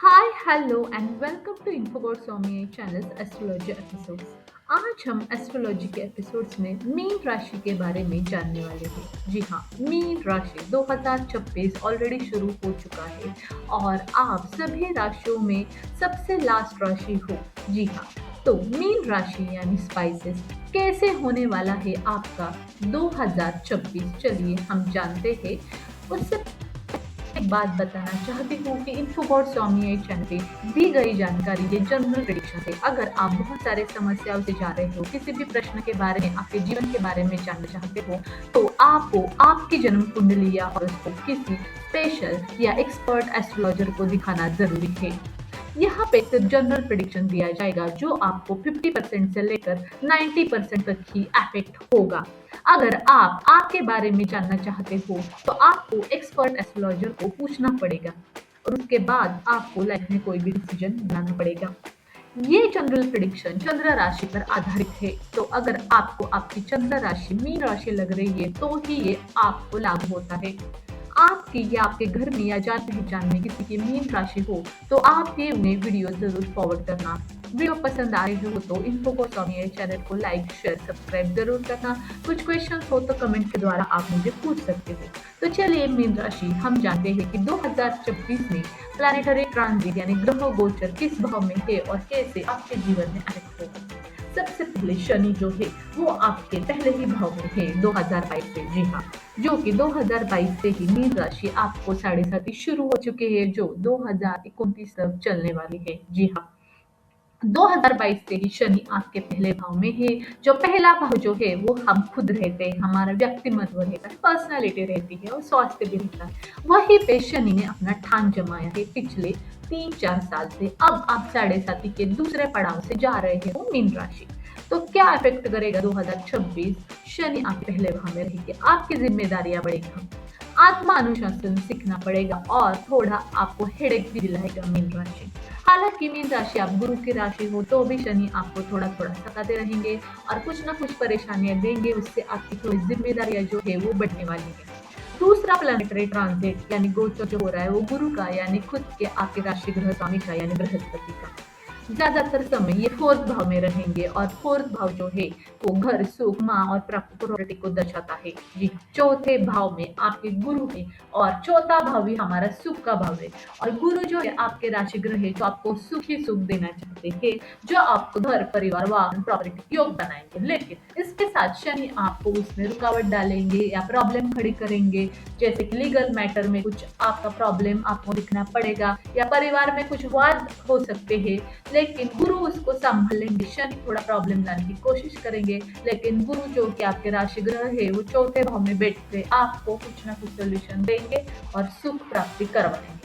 Hi hello and welcome to Infobot Swami channel astrology episodes. आज हम astrology के episodes में मीन राशि के बारे में जानने वाले हैं। जी हाँ, मीन राशि 2026 ऑलरेडी शुरू हो चुका है और आप सभी राशियों में सबसे लास्ट राशि हो। जी हाँ, तो मीन राशि यानी स्पाइसेस कैसे होने वाला है आपका 2026, चलिए हम जानते हैं। उससे एक बात बताना चाहती हूँ कि इन्फोबॉट स्वामी चैनल पे दी गई जानकारी ये जनरल प्रेडिक्शन है। अगर आप बहुत सारे समस्याओं से जा रहे हो, किसी भी प्रश्न के बारे में, आपके जीवन के बारे में जानना चाहते हो, तो आपको आपकी जन्म कुंडली या हॉरोस्कोप किसी स्पेशल या एक्सपर्ट एस्ट्रोलॉजर को दिखाना जरूरी है। यहाँ पे सिर्फ जनरल प्रेडिक्शन दिया जाएगा जो आपको 50% से लेकर 90% तक ही अफेक्ट होगा। अगर आप आपके बारे में जानना चाहते हो तो आपको एक्सपर्ट एस्ट्रोलॉजर को पूछना पड़ेगा और उसके बाद आपको लाइफ में कोई भी डिसीजन बनाना पड़ेगा। ये चंद्र प्रिडिक्शन चंद्र राशि पर आधारित है, तो अगर आपको आपकी चंद्र राशि मीन राशि लग रही है तो ही ये आपको लागू होता है। आपकी या आपके घर में या जान पहचान में किसी की मीन राशि हो तो आप ये उन्हें वीडियो जरूर फॉरवर्ड करना। वीडियो पसंद आए हो तो इन्फो को स्वामी चैनल को लाइक शेयर सब्सक्राइब जरूर करना। कुछ क्वेश्चन हो तो कमेंट के द्वारा आप मुझे पूछ सकते हो। तो चलिए मीन राशि हम जानते हैं कि 2026 में प्लैनेटरी ट्रांजिट यानी ग्रह गोचर किस भाव में है और कैसे आपके जीवन में अफेक्ट होगा। सबसे पहले शनि जो है वो आपके पहले ही भाव में है 2022 से। जी हाँ, जो कि 2022 से ही मीन राशि आपको साढ़े साथी शुरू हो चुके हैं जो 2029 तक चलने वाली है। जी हाँ, 2022 से ही शनि आपके पहले भाव में है। जो पहला भाव जो है वो हम खुद रहते हैं, हमारा व्यक्तिमत्व रहता है, पर्सनालिटी रहती है और स्वास्थ्य भी रहता है। वहीं पे शनि ने अपना ठान जमाया है पिछले 3-4 साल से। अब आप साढ़े साथी के दूसरे पड़ाव से जा रहे हैं वो मीन राशि। तो क्या इफेक्ट करेगा 2026? शनि आपके पहले भाव में रहेंगे, आपकी जिम्मेदारियां बढ़ेगी, आत्मा अनुशासन सीखना पड़ेगा और थोड़ा आपको हेडेक भी दिलाएगा मीन राशि। हालांकि मीन राशि आप गुरु की राशि हो तो भी शनि आपको थोड़ा थोड़ा सताते रहेंगे और कुछ ना कुछ परेशानियां देंगे, उससे आपकी थोड़ी जिम्मेदारियां जो है वो बढ़ने वाली है। दूसरा प्लानिटरी ट्रांजिट यानी गोचर जो हो रहा है वो गुरु का यानी खुद के आपके राशि ग्रह स्वामी का यानी बृहस्पति का। ज्यादातर समय ये फोर्थ भाव में रहेंगे और फोर्थ भाव जो है वो घर सुख माँ और प्रॉपर्टी को दर्शाता है। जी, चौथे भाव में आपके गुरु है और चौथा भाव भी हमारा सुख का भाव है। और गुरु जो है आपके राशि ग्रह है जो आपको सुख ही सुख देना चाहते हैं, जो आपको घर परिवार वाहन प्रॉपर्टी योग बनाएंगे। लेकिन इसके साथ शनि आपको उसमें रुकावट डालेंगे या प्रॉब्लम खड़ी करेंगे, जैसे कि लीगल मैटर में कुछ आपका प्रॉब्लम आपको दिखना पड़ेगा या परिवार में कुछ वाद हो सकते हैं, लेकिन गुरु उसको संभालेंगे। शनि थोड़ा प्रॉब्लम लाने की कोशिश करेंगे, लेकिन गुरु जो कि आपके राशि ग्रह है वो चौथे भाव में बैठ के आपको कुछ ना कुछ सोल्यूशन देंगे और सुख प्राप्ति करवाएंगे।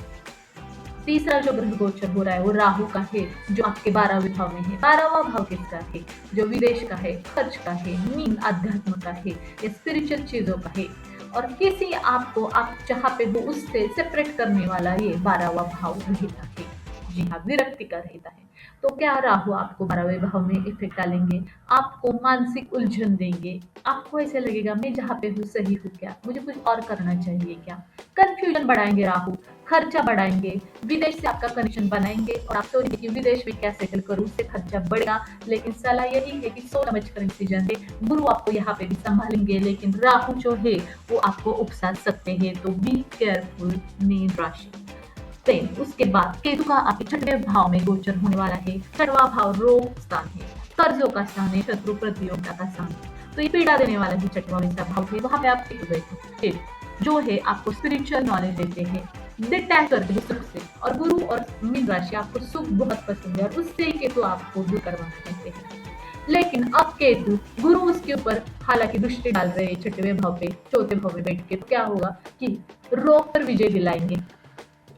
तीसरा जो ग्रह गोचर हो रहा है वो राहु का है जो आपके 12वें भाव में है। 12वां भाव किसका है? जो विदेश का है, खर्च का है, नींद अध्यात्म का है या स्पिरिचुअल चीजों का है। और किसी आपको आप जहाँ पे हो उससे सेपरेट करने वाला ये 12वां भाव रहता है। जी हाँ, विरक्ति का रहता है। तो क्या राहु आपको 12वें भाव में इफेक्ट डालेंगे, आपको मानसिक उलझन देंगे, आपको ऐसे लगेगा मैं जहाँ पे हूँ सही हूँ क्या, मुझे कुछ और करना चाहिए क्या। कंफ्यूजन बढ़ाएंगे राहु, खर्चा बढ़ाएंगे, विदेश से आपका कनेक्शन बनाएंगे और आप सोचेंगे कि विदेश में क्या सेटल करूँ, उससे खर्चा बढ़ेगा। लेकिन सलाह यही है कि सोच समझ कर डिसीजन दे। गुरु आपको यहाँ पे भी संभालेंगे, लेकिन राहु जो है वो आपको उकसा सकते हैं। तो बी केयरफुल मीन राशि। देन उसके बाद केतु का आपके छठवें भाव में गोचर होने वाला है। छठवां भाव रोग स्थान है, कर्जों का स्थान है, शत्रु प्रतियोगिता का स्थान है। तो ये पीड़ा देने वाला ही छठवां ऐसा भाव है, वहां पे आप केतु बैठे जो है आपको स्पिरिचुअल नॉलेज देते हैं, डिटैच करते हैं सुख से। और गुरु और मीन राशि आपको सुख बहुत पसंद है और उससे ही केतु आपको दूर करवाना चाहते हैं। लेकिन अब केतु गुरु उसके ऊपर हालांकि दृष्टि डाल रहे हैं छठवें भाव पे, चौथे भाव में बैठ के, तो क्या होगा कि रोग पर विजय दिलाएंगे।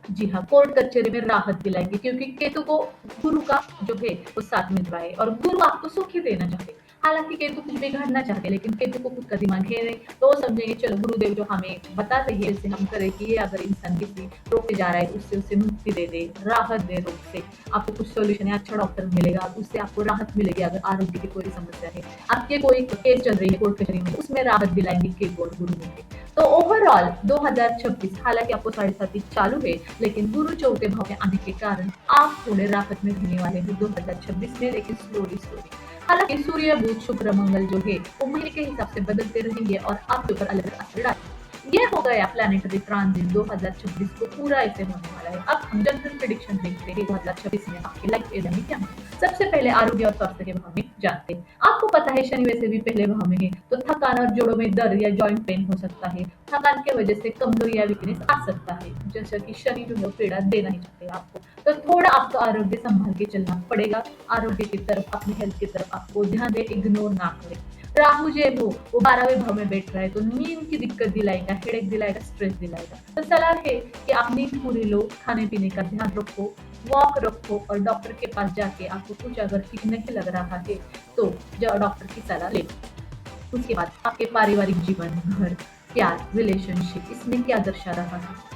जी हाँ, कोर्ट कचहरी में राहत दिलाएंगे क्योंकि केतु को गुरु का जो है वो साथ मिल रहा है और गुरु आपको सुख ही देना चाहते हैं। हालांकि केतु कुछ बिगाड़ना चाहते हैं, लेकिन केतु को खुद का दिमाग है नहीं, तो वो समझेंगे चलो गुरुदेव जो हमें बता रही है इसे हम करें कि ये अगर इंसान किसी रोग पे जा रहा है तो उससे उसे मुक्ति दे दे, राहत दे रोग से, आपको कुछ सोल्यूशन है, अच्छा डॉक्टर मिलेगा, उससे आपको राहत मिलेगी। अगर आरोग्य की कोई समस्या है, आपके कोई केस चल रही है कोर्ट कचहरी में, उसमें राहत दिलाएंगे केतु और गुरु मिलकर। तो ओवरऑल 2026 हालांकि आपको 7.5 चालू है, लेकिन गुरु चौथे भाव में आने के कारण आप थोड़े राहत में रहने वाले हैं 2026 में, लेकिन स्लोली स्लोली। हालांकि सूर्य बुध शुक्र मंगल जो है वो महीने के हिसाब से बदलते रहेंगे और आपके ऊपर अलग अलग असर डालेंगे। ये हो गया प्लैनेटरी ट्रांजिट 2026 को पूरा ऐसे होने वाला है। अब हम जनरल प्रेडिक्शन देखते हैं 2026 में आपके लाइफ एरिया में क्या है। सबसे पहले आरोग्य और स्वास्थ्य के भाव में जानते हैं। आपको पता है शनि वैसे भी पहले भाव में है, तो थकान और जोड़ों में दर्द या जॉइंट पेन हो सकता है। थकान की वजह से कमजोरी या वीकनेस आ सकता है, जैसा कि शनि जो है पीड़ा देना ही चाहते हैं आपको, तो थोड़ा आपका आरोग्य संभाल के चलना पड़ेगा। आरोग्य की तरफ, अपनी हेल्थ की तरफ आपको ध्यान दे, इग्नोर ना करें। राहु जो है वो 12वें भाव में बैठ रहा है, तो नींद की दिक्कत दिलाएगा, हेडेक दिलाएगा, स्ट्रेस दिलाएगा। तो सलाह है कि आप नींद पूरी लो, खाने पीने का ध्यान रखो, वॉक रखो और डॉक्टर के पास जाके आपको कुछ अगर ठीक नहीं लग रहा है तो जो डॉक्टर की सलाह ले लो। उसके बाद आपके पारिवारिक जीवन, घर, प्यार, रिलेशनशिप, इसमें क्या दर्शा रहा है।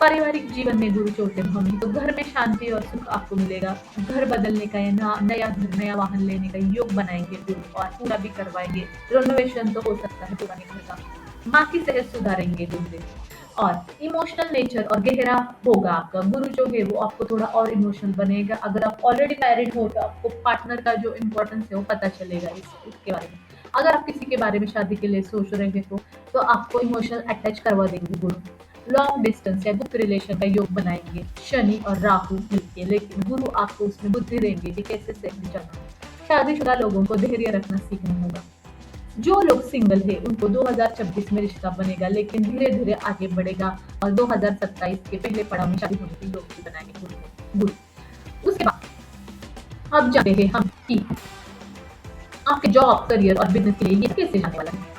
पारिवारिक जीवन में गुरु चौथे भाव में, तो घर में शांति और सुख आपको मिलेगा। घर बदलने का या नया घर, नया वाहन लेने का योग बनाएंगे गुरु और पूरा भी करवाएंगे। रिनोवेशन तो हो सकता है पुराने घर का। माँ की सेहत सुधारेंगे गुरुदेव। और इमोशनल नेचर और गहरा होगा आपका। गुरु जो है वो आपको थोड़ा और इमोशनल बनेगा। अगर आप ऑलरेडी मैरिड हो तो आपको पार्टनर का जो इम्पोर्टेंस है वो पता चलेगा इसके बारे में। अगर आप किसी के बारे में शादी के लिए सोच रहे हैं तो आपको इमोशनल अटैच करवा देंगे गुरु। लॉन्ग डिस्टेंस या गुप्त रिलेशन का योग बनाएंगे शनि और राहु मिलके, लेकिन गुरु आपको उसमें बुद्धि देंगे कि कैसे सेट चलना है। शादीशुदा लोगों को धैर्य रखना सीखना होगा। जो लोग सिंगल है उनको 2026 में रिश्ता बनेगा, लेकिन धीरे धीरे आगे बढ़ेगा और 2027 के पहले पड़ाव में शादी होने के योग भी बनाएंगे गुरु। उसके बाद अब जानते हैं हम कि आपके जॉब, करियर और बिजनेस के लिए ये कैसे जाने वाला है।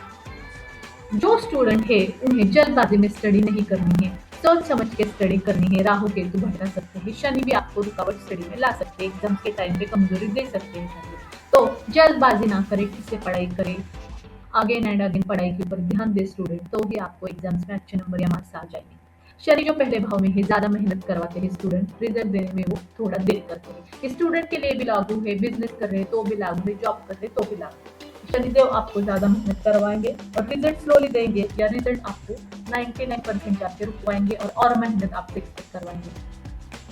जो स्टूडेंट है उन्हें जल्दबाजी में स्टडी नहीं करनी है, सोच समझ के स्टडी करनी है। राहु केतु भटका सकते हैं, शनि भी आपको रुकावट स्टडी में ला सकते हैं, एग्जाम्स के टाइम पे कमजोरी दे सकते हैं शनि। तो जल्दबाजी ना करें, ठीक से पढ़ाई करें, अगेन एंड अगेन पढ़ाई के ऊपर ध्यान दे स्टूडेंट, तो ही आपको एग्जाम्स में अच्छे नंबर या मार्क्स आ जाएंगे। शनि जो पहले भाव में है ज्यादा मेहनत करवाते हैं स्टूडेंट, रिजल्ट देने में वो थोड़ा देर करते हैं। स्टूडेंट के लिए भी लागू है, बिजनेस कर रहे तो भी लागू है, जॉब कर रहे तो भी लागू है। शनिदेव आपको ज्यादा मेहनत करवाएंगे और रिजल्ट स्लोली देंगे, या रिजल्ट आपको 99% जाके रुकवाएंगे और मेहनत आपसे एक्सपेक्ट करवाएंगे।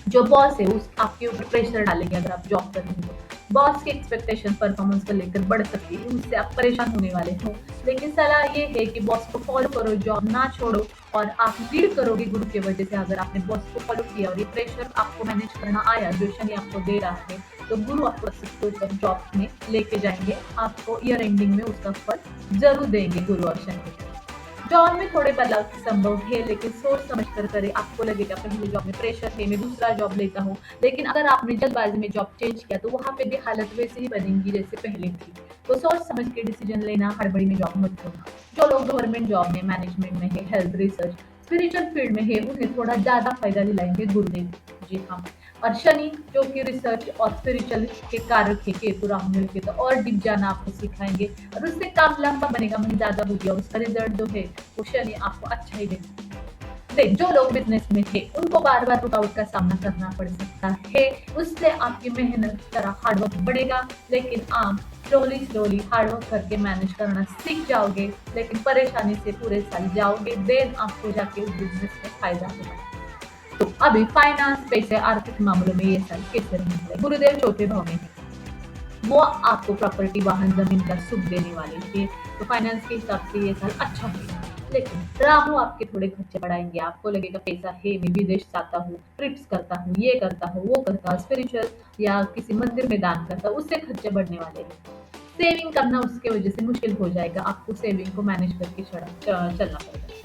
जो बॉस है उस आपके ऊपर प्रेशर डालेंगे। अगर आप जॉब कर रहे हो, बॉस की एक्सपेक्टेशन परफॉर्मेंस को लेकर बढ़ सकती है, उससे आप परेशान होने वाले हो। लेकिन सलाह ये है कि बॉस को फॉलो करो, जॉब ना छोड़ो और आप लीड करोगे गुरु की वजह से। अगर आपने बॉस को फॉलो किया और ये प्रेशर आपको मैनेज करना आया जो शनि आपको दे रहा है, तो गुरु आपको सिक्योर जॉब में लेके जाएंगे, आपको ईयर एंडिंग में उसका फल जरूर देंगे गुरु और शनि। जॉब में थोड़े बदलाव संभव है, लेकिन सोच समझ कर करें। आपको लगेगा पहले जॉब में प्रेशर है, मैं दूसरा जॉब लेता हूँ, लेकिन अगर आपने जल्दबाजी में जॉब चेंज किया तो वहां पे भी हालत वैसे ही बनेगी जैसे पहले थी। तो सोच समझ के डिसीजन लेना, हड़बड़ी में जॉब मत करना। जो लोग गवर्नमेंट जॉब में, मैनेजमेंट में है, हेल्थ, रिसर्च, स्पिरिचुअल फील्ड में है, उन्हें थोड़ा ज्यादा फायदा दिलाएंगे गुरुदेव। जी हाँ। और शनि जो कि रिसर्च और स्पिरिचुअल के कारक है, केतु राहु मिलके तो और डिप जाना आपको सिखाएंगे और उससे काम लंबा बनेगा, मन ज्यादा होगी और उसका रिजल्ट जो है वो शनि आपको अच्छा ही देगा। देख, जो लोग बिजनेस में है उनको बार बार रुकावट का सामना करना पड़ सकता है, उससे आपकी मेहनत तरह हार्डवर्क बढ़ेगा, लेकिन आप स्लोली स्लोली हार्डवर्क करके मैनेज करना सीख जाओगे, लेकिन परेशानी से पूरे साल जाओगे, देन आपको जाके उस बिजनेस में फायदा होगा। तो अभी फाइनेंस, पैसे, आर्थिक मामलों में ये साल कैसे रहने वाले। गुरुदेव चौथे भाव में है, वो आपको प्रॉपर्टी, वाहन, जमीन का सुख देने वाले थे, तो फाइनेंस के हिसाब से ये साल अच्छा है। लेकिन राहु आपके थोड़े खर्चे बढ़ाएंगे, आपको लगेगा पैसा है, मैं विदेश जाता हूँ, ट्रिप्स करता हूँ, ये करता हूँ, वो करता हूँ, स्पिरिचुअल या किसी मंदिर में दान करता हूँ, उससे खर्चे बढ़ने वाले हैं। सेविंग करना उसके वजह से मुश्किल हो जाएगा, आपको सेविंग को मैनेज करके चलना पड़ेगा।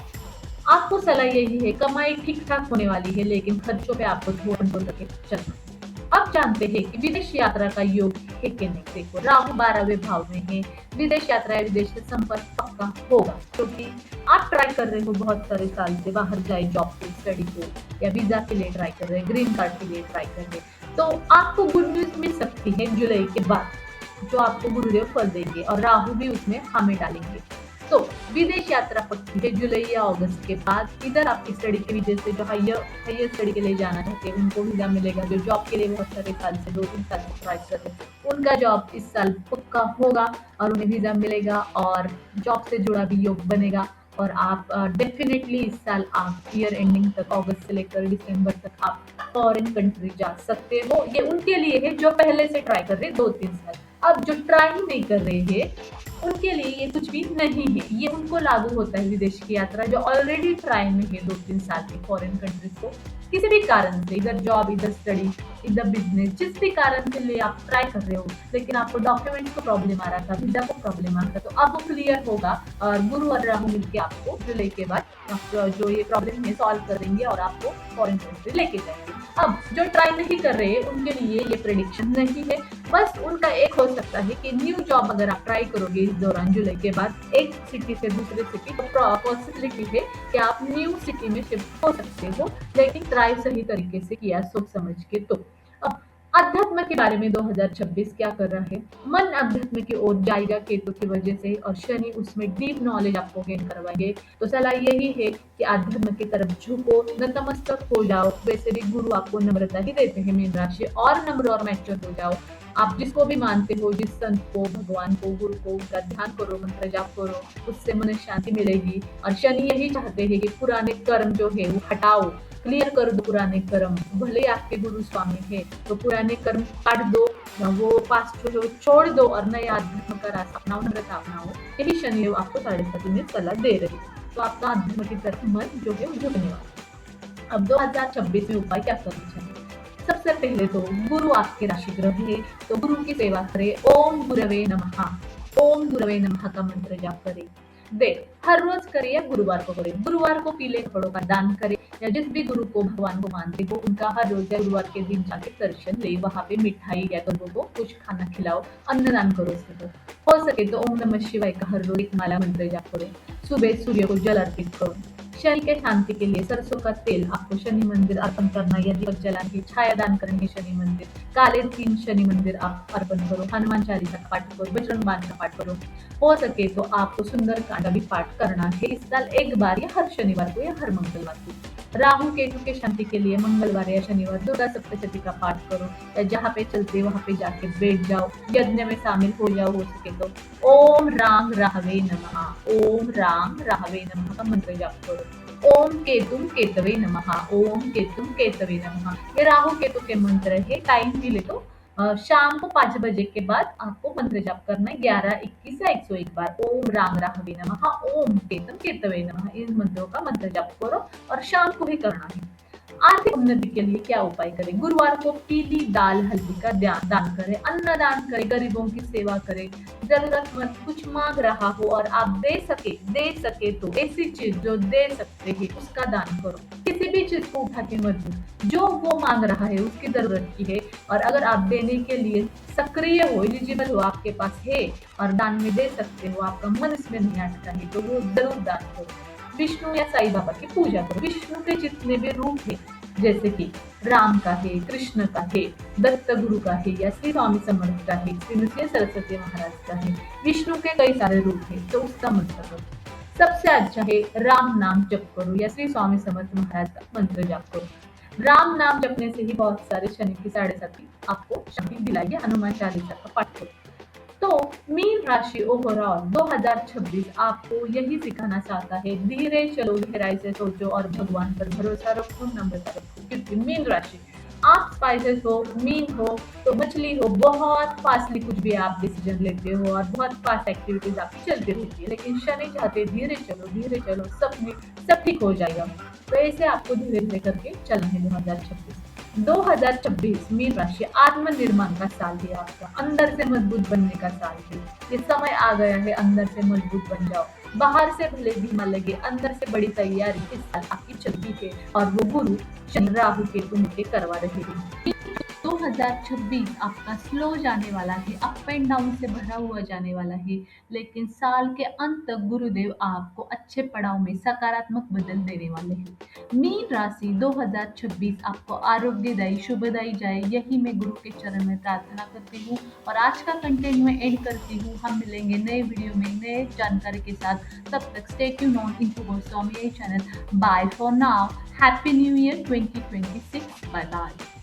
आपको सलाह यही है, कमाई ठीक ठाक होने वाली है, लेकिन खर्चों पे आपको थोड़ा कंट्रोल करके चलना है। अब जानते हैं कि विदेश यात्रा का योग है कि नहीं। देखो, राहु 12वें भाव में है, विदेश यात्रा या विदेश से संपर्क पक्का होगा, क्योंकि आप ट्राई कर रहे हो बहुत सारे साल से बाहर जाए जॉब को, स्टडी को, या वीजा के लिए ट्राई कर रहे हैं, ग्रीन कार्ड के लिए ट्राई कर रहे हैं, तो आपको गुड न्यूज मिल सकती है जुलाई के बाद। जो आपको गुरुदेव फल देंगे और राहु भी उसमें हमें डालेंगे। तो विदेश यात्रा पक्की है जुलाई या अगस्त के बाद। इधर आपकी स्टडी की वजह से जो हायर स्टडी के लिए जाना चाहते हैं उनको वीजा मिलेगा। जो जॉब के लिए बहुत सारे साल से 2-3 साल से ट्राई कर रहे हैं उनका जॉब इस साल पक्का होगा और उन्हें वीजा मिलेगा और जॉब से जुड़ा भी योग बनेगा। और आप डेफिनेटली इस साल आप ईयर एंडिंग तक अगस्त से लेकर दिसंबर तक आप फॉरेन कंट्री जा सकते हो। ये उनके लिए है जो पहले से ट्राई कर रहे हैं 2-3 साल। अब जो ट्राई नहीं कर रहे हैं उनके लिए ये कुछ भी नहीं है। ये उनको लागू होता है विदेश की यात्रा। जो ऑलरेडी ट्राई में है 2-3 साल के फॉरेन कंट्रीज को किसी भी कारण से, इधर जॉब, इधर स्टडी, इधर बिजनेस, जिस भी कारण के लिए आप ट्राई कर रहे हो लेकिन आपको डॉक्यूमेंट्स को प्रॉब्लम आ रहा था, वीजा को प्रॉब्लम आ रहा था, तो अब वो क्लियर होगा और गुरु और राहु मिलके आपको जुलाई के बाद जो ये प्रॉब्लम है सॉल्व कर देंगे और आपको फॉरेन कंट्री लेके जाएंगे। अब जो ट्राई नहीं कर रहे हैं उनके लिए ये प्रेडिक्शन नहीं है। बस उनका एक हो सकता है कि न्यू जॉब अगर आप ट्राई करोगे इस दौरान जुलाई के बाद एक सिटी से दूसरे सिटी, तो पॉसिबिलिटी है कि आप न्यू सिटी में शिफ्ट हो सकते हो, लेकिन ट्राई सही तरीके से किया सोच समझ के। तो अब अध्यात्म के बारे में 2026 क्या कर रहा है? मन अध्यात्म की ओर जाएगा केतु की वजह से और शनि उसमें डीप नॉलेज आपको गेन करवाएंगे। तो सलाह यही है कि अध्यात्म की तरफ झुको, नतमस्तक हो जाओ। वैसे भी गुरु आपको नम्रता ही देते हैं मीन राशि, और नम्र और मैच्योर हो जाओ। आप जिसको भी मानते हो, जिस संत को, भगवान को, गुरु को, उनका ध्यान करो, मंत्र जाप करो, उससे मन शांति मिलेगी। और शनि यही चाहते हैं कि पुराने कर्म जो है वो हटाओ, क्लियर कर दो पुराने कर्म। भले आपके गुरु स्वामी है तो पुराने कर्म काट दो, वो पास्ट जो छोड़ दो और नए अध्यात्म का रास्ता अपनाओ, नम्रता अपनाओ। यही शनि आपको 7.5 में सलाह दे रही है। तो आपका अध्यात्म की तरफ मन जो है झुकने वाला। अब 2026 में उपाय क्या करना चाहिए? सबसे पहले तो गुरु आपके राशि ग्रह है तो गुरु की सेवा करें। ओम गुरवे नमः, ओम गुरवे नमः का मंत्र जाप करें। हर रोज करे या गुरुवार को करे। गुरुवार को पीले कपड़ों का दान करे या जिस भी गुरु को, भगवान को मानते हो उनका हर रोज या गुरुवार के दिन जाके दर्शन ले, वहां पे मिठाई या तो वो कुछ खाना खिलाओ, अन्नदान करो। उससे हो सके तो ओम नमः शिवाय का हर रोज एक माला मंत्र जाप करो। सुबह सूर्य को जल अर्पित करो। शनि के शांति के लिए सरसों का तेल आपको शनि मंदिर अर्पण करना या दीपक जलाने, छाया दान करेंगे शनि मंदिर, काले 3 शनि मंदिर आप अर्पण करो, हनुमान चालीसा का पाठ करो, बजरंग बाण का पाठ करो। हो सके तो आपको सुंदर कांड भी पाठ करना है इस साल एक बार, या हर शनिवार को या हर मंगलवार को। राहु केतु के शांति के लिए मंगलवार या शनिवार दुर्गा सप्तशती का पाठ करो या जहाँ पे चलते वहां पे जाके बैठ जाओ, यज्ञ में शामिल हो जाओ। हो सके तो ओम राम राहवे नमः, ओम राम राहवे नमः का मंत्र जाप करो। ओम केतुम केतवे नमः, ओम केतुम केतवे नमः। ये राहु केतु के मंत्र है। टाइम भी ले तो शाम को 5 बजे के बाद आपको मंत्र जाप करना है 11, 21 या 101 बार। ओम राम राहवे नमः, ओम केतम केतवे नमः, इन मंत्रों का मंत्र जाप करो और शाम को ही करना है। आर्थिक उन्नति के लिए क्या उपाय करें? गुरुवार को पीली दाल हल्दी का दान करें, अन्नदान करें, गरीबों की सेवा करें। जरूरतमंद कुछ मांग रहा हो और आप दे सके तो ऐसी चीज जो दे सकते हैं उसका दान करो। किसी भी चीज को उठा के मत दो, जो वो मांग रहा है उसकी जरूरत की है और अगर आप देने के लिए सक्रिय हो, एलिजिबल हो, आपके पास है और दान में दे सकते हो, आपका मन इसमें नहीं अटका है तो वो जरूर दान करो। विष्णु या साईं बाबा की पूजा करो। विष्णु के जितने भी रूप है, जैसे कि राम का है, कृष्ण का है, दत्त गुरु का है या श्री स्वामी समर्थ का है, श्री नृसिंह सरस्वती महाराज का है, विष्णु के कई सारे रूप है तो उसका मंत्र करो। सबसे अच्छा है राम नाम जप करो या श्री स्वामी समर्थ महाराज का मंत्र जाप करो। राम नाम जपने से ही बहुत सारे शनि की 7.5 आपको शक्ति दिलाएगी। हनुमान चालीसा का पाठ करो। तो मीन राशि ओवरऑल 2026 आपको यही सिखाना चाहता है, धीरे चलो, गहराई से सोचो और भगवान पर भरोसा रखो, नम्रता रखो। क्योंकि मीन राशि आप स्पाइसेस हो, मीन हो तो मछली हो, बहुत फास्टली कुछ भी आप डिसीजन लेते हो और बहुत फास्ट एक्टिविटीज आपकी चलती रहती है। लेकिन शनि चाहते धीरे चलो, सब ठीक हो जाएगा। तो ऐसे आपको धीरे धीरे करके चलना है। 2026 मीन राशि आत्मनिर्माण का साल है आपका, अंदर से मजबूत बनने का साल है। ये समय आ गया है, अंदर से मजबूत बन जाओ। बाहर से भले धीमा लगे, अंदर से बड़ी तैयारी इस साल आपकी चलती है और वो गुरु शनि राहु केतु मिलकर करवा रहे हैं। तो 2026 आपका स्लो जाने वाला है, अप एंड डाउन से भरा हुआ जाने वाला है, लेकिन साल के अंत तक गुरुदेव आपको अच्छे पड़ाव में सकारात्मक बदल देने वाले हैं। मीन राशि 2026 आपको आरोग्यदायी शुभदायी जाए, यही मैं गुरु के चरण में प्रार्थना करती हूँ। और आज का कंटेंट मैं एंड करती हूँ। हम मिलेंगे नए वीडियो में नए जानकारी के साथ। तब तक stay tuned on Infobos Swami channel. Bye for now. Happy new year 2026। Bye bye.